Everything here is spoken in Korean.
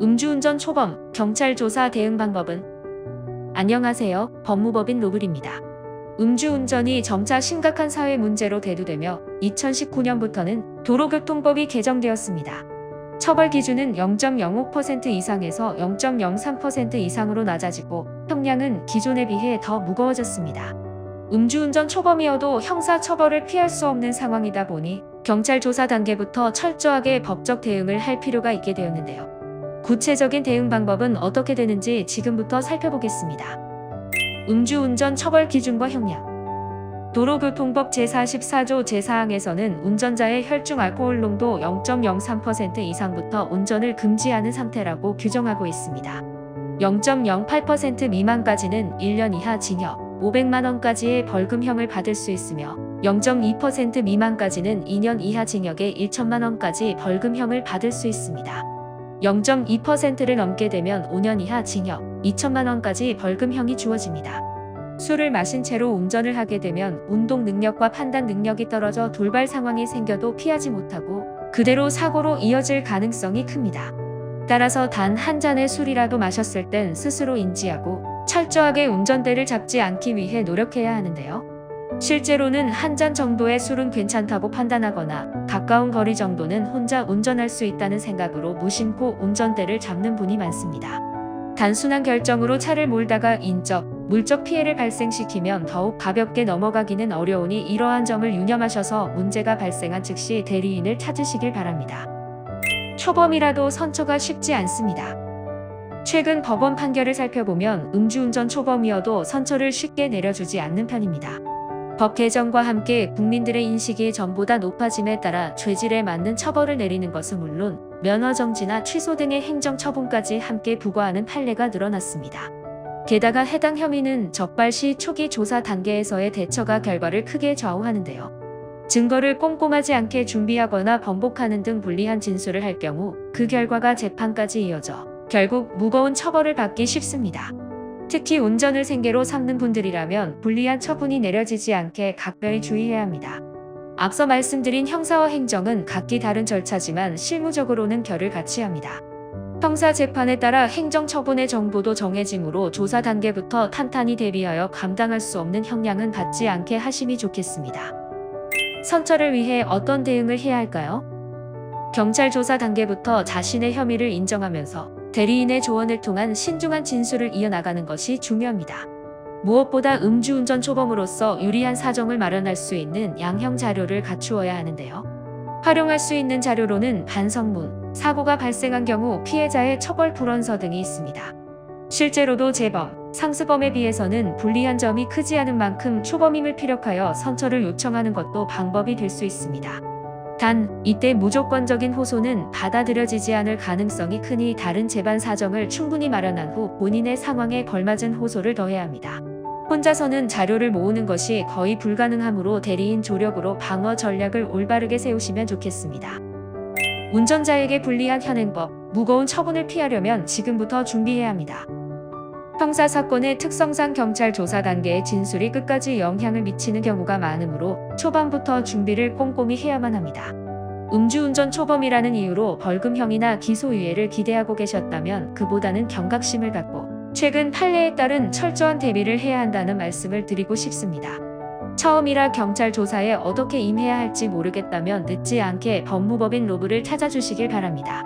음주운전 초범, 경찰 조사 대응 방법은? 안녕하세요. 법무법인 로블입니다. 음주운전이 점차 심각한 사회 문제로 대두되며 2019년부터는 도로교통법이 개정되었습니다. 처벌 기준은 0.05% 이상에서 0.03% 이상으로 낮아지고 형량은 기존에 비해 더 무거워졌습니다. 음주운전 초범이어도 형사처벌을 피할 수 없는 상황이다 보니 경찰 조사 단계부터 철저하게 법적 대응을 할 필요가 있게 되었는데요. 구체적인 대응 방법은 어떻게 되는지 지금부터 살펴보겠습니다. 음주운전 처벌 기준과 형량. 도로교통법 제44조 제4항에서는 운전자의 혈중 알코올 농도 0.03% 이상부터 운전을 금지하는 상태라고 규정하고 있습니다. 0.08% 미만까지는 1년 이하 징역, 500만 원까지의 벌금형을 받을 수 있으며 0.2% 미만까지는 2년 이하 징역에 1천만 원까지 벌금형을 받을 수 있습니다. 0.2%를 넘게 되면 5년 이하 징역, 2천만 원까지 벌금형이 주어집니다. 술을 마신 채로 운전을 하게 되면 운동 능력과 판단 능력이 떨어져 돌발 상황이 생겨도 피하지 못하고 그대로 사고로 이어질 가능성이 큽니다. 따라서 단 한 잔의 술이라도 마셨을 땐 스스로 인지하고 철저하게 운전대를 잡지 않기 위해 노력해야 하는데요. 실제로는 한 잔 정도의 술은 괜찮다고 판단하거나 가까운 거리 정도는 혼자 운전할 수 있다는 생각으로 무심코 운전대를 잡는 분이 많습니다. 단순한 결정으로 차를 몰다가 인적, 물적 피해를 발생시키면 더욱 가볍게 넘어가기는 어려우니 이러한 점을 유념하셔서 문제가 발생한 즉시 대리인을 찾으시길 바랍니다. 초범이라도 선처가 쉽지 않습니다. 최근 법원 판결을 살펴보면 음주운전 초범이어도 선처를 쉽게 내려주지 않는 편입니다. 법 개정과 함께 국민들의 인식이 전보다 높아짐에 따라 죄질에 맞는 처벌을 내리는 것은 물론 면허정지나 취소 등의 행정처분까지 함께 부과하는 판례가 늘어났습니다. 게다가 해당 혐의는 적발 시 초기 조사 단계에서의 대처가 결과를 크게 좌우하는데요. 증거를 꼼꼼하지 않게 준비하거나 번복하는 등 불리한 진술을 할 경우 그 결과가 재판까지 이어져 결국 무거운 처벌을 받기 쉽습니다. 특히 운전을 생계로 삼는 분들이라면 불리한 처분이 내려지지 않게 각별히 주의해야 합니다. 앞서 말씀드린 형사와 행정은 각기 다른 절차지만 실무적으로는 결을 같이 합니다. 형사 재판에 따라 행정 처분의 정도도 정해지므로 조사 단계부터 탄탄히 대비하여 감당할 수 없는 형량은 받지 않게 하심이 좋겠습니다. 선처를 위해 어떤 대응을 해야 할까요? 경찰 조사 단계부터 자신의 혐의를 인정하면서 대리인의 조언을 통한 신중한 진술을 이어나가는 것이 중요합니다. 무엇보다 음주운전 초범으로서 유리한 사정을 마련할 수 있는 양형 자료를 갖추어야 하는데요. 활용할 수 있는 자료로는 반성문, 사고가 발생한 경우 피해자의 처벌 불원서 등이 있습니다. 실제로도 재범, 상습범에 비해서는 불리한 점이 크지 않은 만큼 초범임을 피력하여 선처를 요청하는 것도 방법이 될 수 있습니다. 단, 이때 무조건적인 호소는 받아들여지지 않을 가능성이 크니 다른 재반 사정을 충분히 마련한 후 본인의 상황에 걸맞은 호소를 더해야 합니다. 혼자서는 자료를 모으는 것이 거의 불가능하므로 대리인 조력으로 방어 전략을 올바르게 세우시면 좋겠습니다. 운전자에게 불리한 현행법, 무거운 처분을 피하려면 지금부터 준비해야 합니다. 형사사건의 특성상 경찰 조사 단계의 진술이 끝까지 영향을 미치는 경우가 많으므로 초반부터 준비를 꼼꼼히 해야만 합니다. 음주운전 초범이라는 이유로 벌금형이나 기소유예를 기대하고 계셨다면 그보다는 경각심을 갖고 최근 판례에 따른 철저한 대비를 해야 한다는 말씀을 드리고 싶습니다. 처음이라 경찰 조사에 어떻게 임해야 할지 모르겠다면 늦지 않게 법무법인 로블을 찾아주시길 바랍니다.